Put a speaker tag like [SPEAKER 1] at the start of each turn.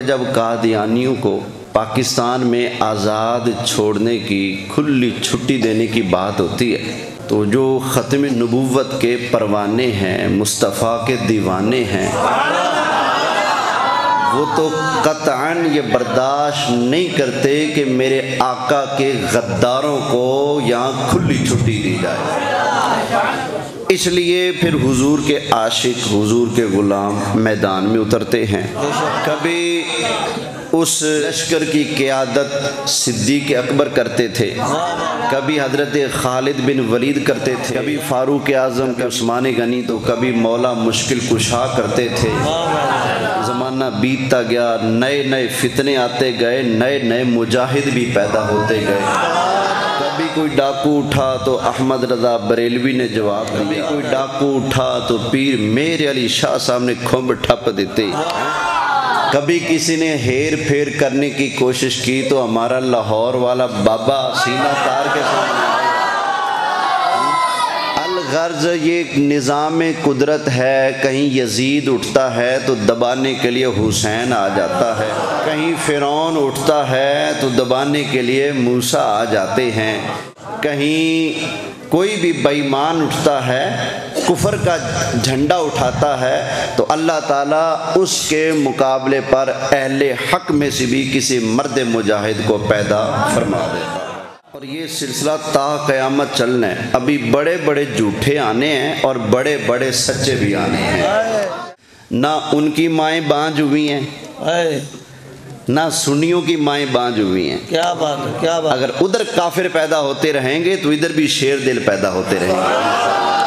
[SPEAKER 1] جب قادیانیوں کو پاکستان میں آزاد چھوڑنے کی کھلی چھٹی دینے کی بات ہوتی ہے تو جو ختم نبوت کے پروانے ہیں، مصطفیٰ کے دیوانے ہیں، وہ تو قطعاً یہ برداشت نہیں کرتے کہ میرے آقا کے غداروں کو یہاں کھلی چھٹی دی جائے۔ اس لیے پھر حضور کے عاشق، حضور کے غلام میدان میں اترتے ہیں۔ کبھی اس لشکر کی قیادت صدیق اکبر کرتے تھے، کبھی حضرت خالد بن ولید کرتے تھے، کبھی فاروق اعظم، عثمان غنی، تو کبھی مولا مشکل کشا کرتے تھے۔ زمانہ بیتتا گیا، نئے نئے فتنے آتے گئے، نئے نئے مجاہد بھی پیدا ہوتے گئے۔ کبھی کوئی ڈاکو اٹھا تو احمد رضا بریلوی نے جواب دیا، کبھی کوئی ڈاکو اٹھا تو پیر میر علی شاہ صاحب نے کھمب ٹھپ دیتے۔ کبھی کسی نے ہیر پھیر کرنے کی کوشش کی تو ہمارا لاہور والا بابا سینہ تار کے سامنے الغرض یہ نظام قدرت ہے، کہیں یزید اٹھتا ہے تو دبانے کے لیے حسین آ جاتا ہے، کہیں فرعون اٹھتا ہے تو دبانے کے لیے موسیٰ آ جاتے ہیں، کہیں کوئی بھی بے ایمان اٹھتا ہے، کفر کا جھنڈا اٹھاتا ہے تو اللہ تعالیٰ اس کے مقابلے پر اہل حق میں سے بھی کسی مرد مجاہد کو پیدا فرما دیتا ہے۔ اور یہ سلسلہ تا قیامت چلنا ہے۔ ابھی بڑے بڑے جھوٹے آنے ہیں اور بڑے بڑے سچے بھی آنے ہیں۔ نہ ان کی مائیں بانجھ ہوئی ہیں، نہ سنیوں کی مائیں بانجھ ہوئی ہیں۔
[SPEAKER 2] کیا بات ہے، کیا بات۔
[SPEAKER 1] اگر ادھر کافر پیدا ہوتے رہیں گے تو ادھر بھی شیر دل پیدا ہوتے رہیں گے۔